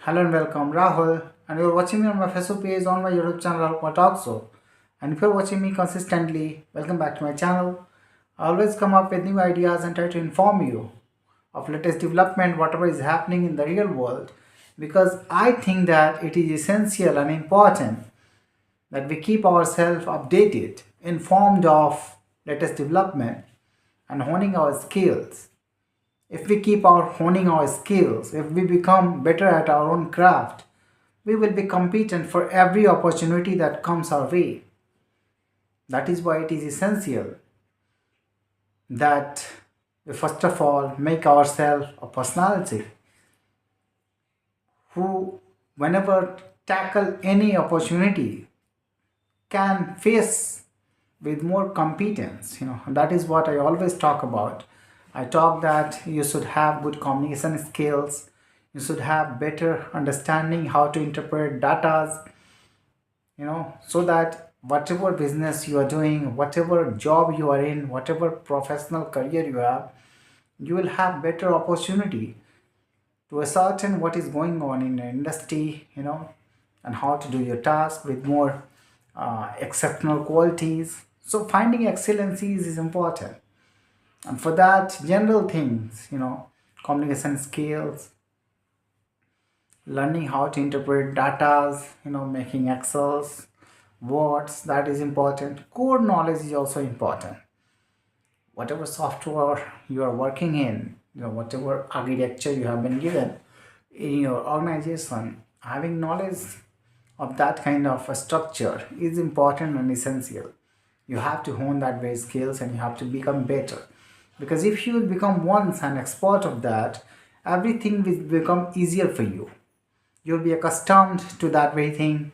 Hello and welcome, Rahul. And you're watching me on my Facebook page on my YouTube channel, What Talk So. And if you're watching me consistently, welcome back to my channel. I always come up with new ideas and try to inform you of latest development, whatever is happening in the real world, because I think that it is essential and important that we keep ourselves updated, informed of latest development, and honing our skills. If we keep our honing our skills, if we become better at our own craft, we will be competent for every opportunity that comes our way. That is why it is essential that we first of all make ourselves a personality who, whenever tackle any opportunity, can face with more competence. That is what I always talk about. I talk that you should have good communication skills, you should have better understanding how to interpret data, so that whatever business you are doing, whatever job you are in, whatever professional career you have, you will have better opportunity to ascertain what is going on in the industry, and how to do your task with more exceptional qualities. So finding excellencies is important, and for that, general things, communication skills, learning how to interpret data, making excels, words, that is important. Code knowledge is also important. Whatever software you are working in, whatever architecture you have been given in your organization, having knowledge of that kind of a structure is important and essential. You have to hone that way skills and you have to become better, because if you will become once an expert of that, everything will become easier for you. You'll be accustomed to that very thing.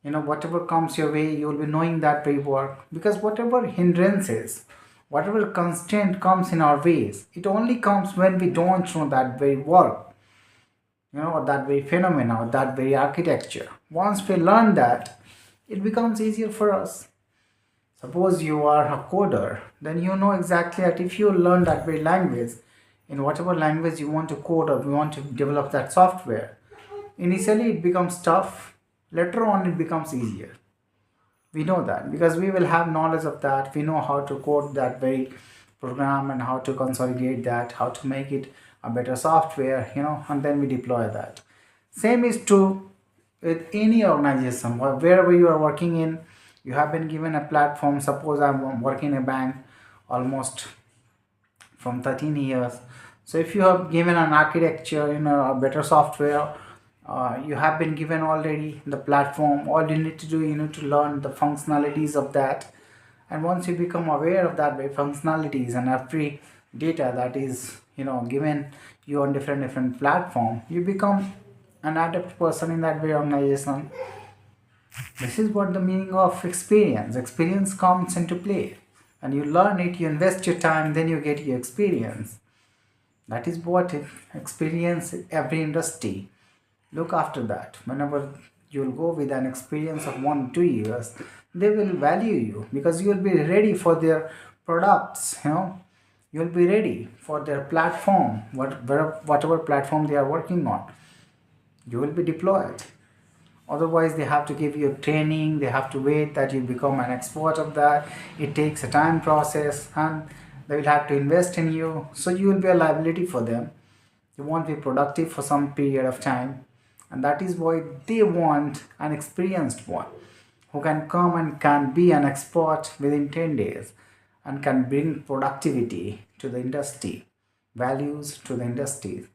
Whatever comes your way, you'll be knowing that very work, because whatever hindrances, whatever constraint comes in our ways, it only comes when we don't know that very work, or that very phenomena, or that very architecture. Once we learn that, it becomes easier for us. Suppose you are a coder, then you know exactly that if you learn that very language, in whatever language you want to code or you want to develop that software, initially it becomes tough, later on it becomes easier. We know that because we will have knowledge of that. We know how to code that very program and how to consolidate that, how to make it a better software, and then we deploy that. Same is true with any organization, wherever you are working in. You have been given a platform. Suppose I'm working in a bank almost from 13 years. So if you have given an architecture, a better software, you have been given already the platform. All you need to do, you need to learn the functionalities of that. And once you become aware of that very functionalities and every data that is, given you on different platform, you become an adept person in that very organization. This is what the meaning of experience. Experience comes into play. And you learn it, you invest your time, then you get your experience. That is what experience every industry. Look after that. Whenever you'll go with an experience of 1 2 years, they will value you because you'll be ready for their products. You'll be ready for their platform, whatever platform they are working on. You will be deployed. Otherwise, they have to give you training, they have to wait that you become an expert of that. It takes a time process and they will have to invest in you. So you will be a liability for them. You won't be productive for some period of time. And that is why they want an experienced one who can come and can be an expert within 10 days and can bring productivity to the industry, values to the industry.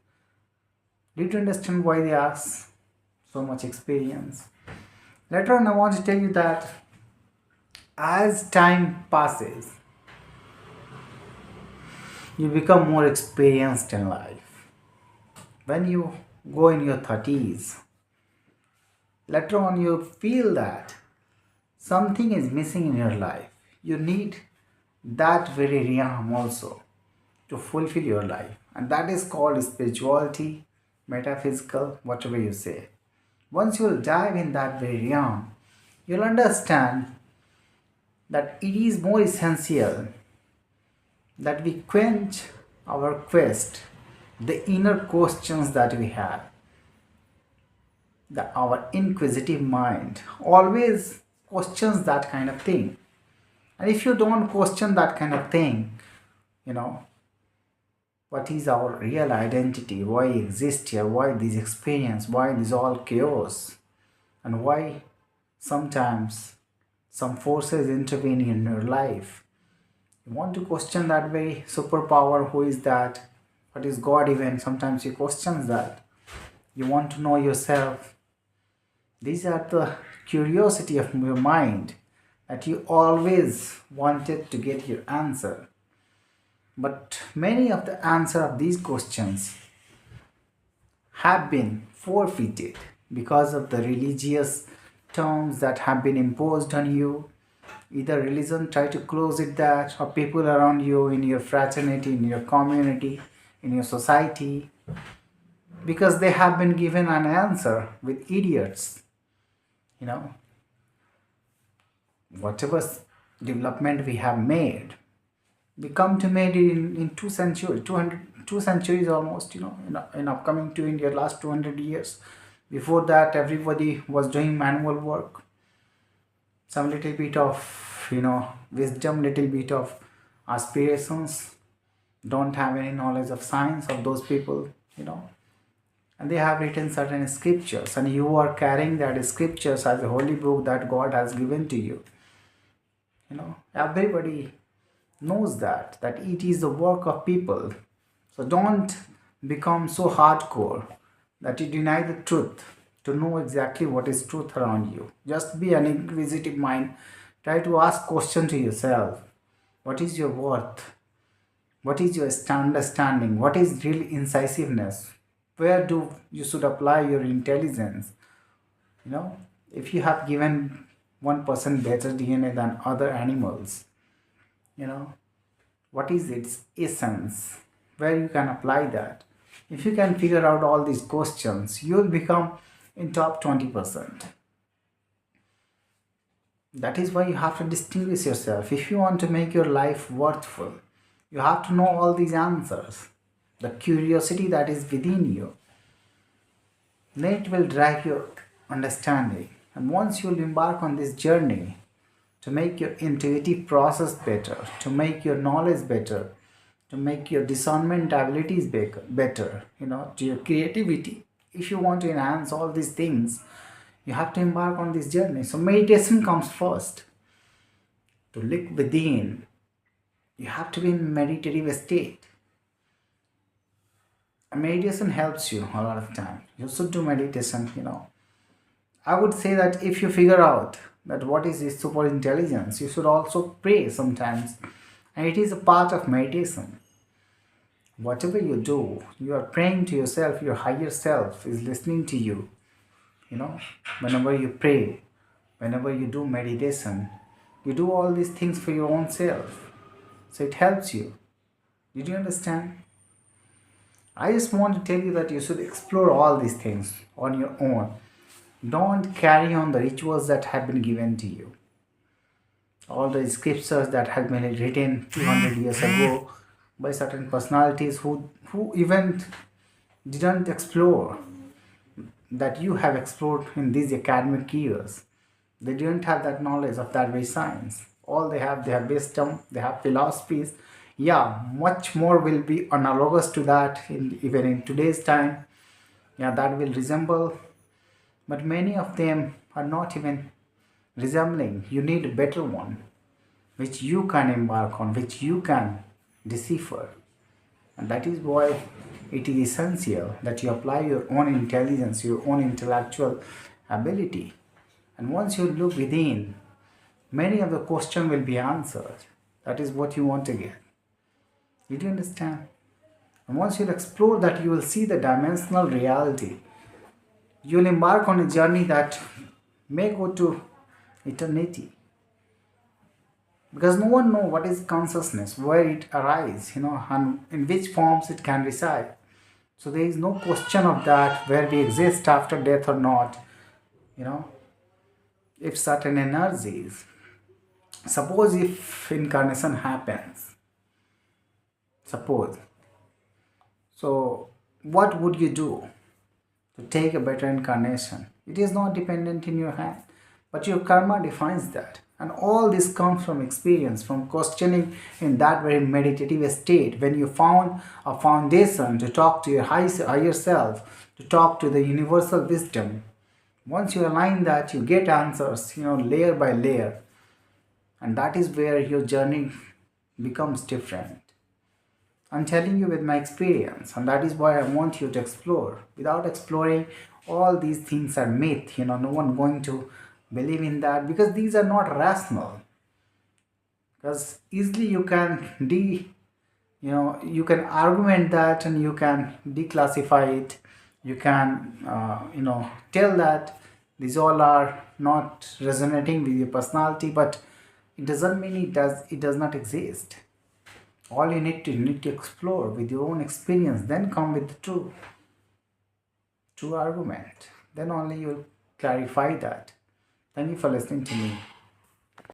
Did you understand why they ask so much experience? Later on, I want to tell you that as time passes, you become more experienced in life. When you go in your 30s, later on, you feel that something is missing in your life. You need that very realm also to fulfill your life, and that is called spirituality, metaphysical, whatever you say. Once you'll dive in that very realm, you'll understand that it is more essential that we quench our quest, the inner questions that we have. our inquisitive mind always questions that kind of thing. And if you don't question that kind of thing, you know, what is our real identity? Why exist here? Why this experience? Why this all chaos? And why sometimes some forces intervene in your life? You want to question that very superpower. Who is that? What is God even? Sometimes you question that. You want to know yourself. These are the curiosity of your mind that you always wanted to get your answer. But many of the answer of these questions have been forfeited because of the religious terms that have been imposed on you. Either religion try to close it that, or people around you in your fraternity, in your community, in your society, because they have been given an answer with idiots. You know, whatever development we have made, we come to made it in 2 centuries, 200 2 centuries almost, in upcoming to India last 200 years. Before that, everybody was doing manual work. Some little bit of, wisdom, little bit of aspirations. Don't have any knowledge of science of those people, and they have written certain scriptures, and you are carrying that scriptures as a holy book that God has given to you. Everybody knows that it is the work of people. So don't become so hardcore that you deny the truth to know exactly what is truth around you. Just be an inquisitive mind. Try to ask questions to yourself. What is your worth? What is your understanding? What is real incisiveness? Where do you should apply your intelligence? If you have given 1% better DNA than other animals, you know, what is its essence? Where you can apply that? If you can figure out all these questions, you will become in top 20%. That is why you have to distinguish yourself. If you want to make your life worthful, you have to know all these answers. The curiosity that is within you, then it will drive your understanding. And once you will embark on this journey to make your intuitive process better, to make your knowledge better, to make your discernment abilities better, to your creativity. If you want to enhance all these things, you have to embark on this journey. So meditation comes first. To look within, you have to be in meditative state. And meditation helps you a lot of time. You should do meditation. I would say that if you figure out that what is this super intelligence, you should also pray sometimes. And it is a part of meditation. Whatever you do, you are praying to yourself, your higher self is listening to you. Whenever you pray, whenever you do meditation, you do all these things for your own self. So it helps you. Did you understand? I just want to tell you that you should explore all these things on your own. Don't carry on the rituals that have been given to you. All the scriptures that have been written 200 years ago by certain personalities who even didn't explore that you have explored in these academic years. They didn't have that knowledge of that very science. All they have wisdom, they have philosophies. Yeah, much more will be analogous to that even in today's time. Yeah, that will resemble, but many of them are not even resembling. You need a better one, which you can embark on, which you can decipher. And that is why it is essential that you apply your own intelligence, your own intellectual ability. And once you look within, many of the questions will be answered. That is what you want to get. Did you understand? And once you explore that, you will see the dimensional reality. You will embark on a journey that may go to eternity. Because no one knows what is consciousness, where it arises, and in which forms it can reside. So there is no question of that, where we exist after death or not. If certain energies, suppose if incarnation happens, suppose, so what would you do? to take a better incarnation. It is not dependent in your hand, but your karma defines that. And all this comes from experience, from questioning in that very meditative state when you found a foundation to talk to your higher self, to talk to the universal wisdom. Once you align that, you get answers, layer by layer. And that is where your journey becomes different. I'm telling you with my experience, and that is why I want you to explore. Without exploring, all these things are myth. No one going to believe in that because these are not rational. Because easily you can you can argument that and you can declassify it. You can tell that these all are not resonating with your personality, but it doesn't mean it does not exist. All you need to explore with your own experience, then come with the true argument. Then only you'll clarify that. Thank you for listening to me.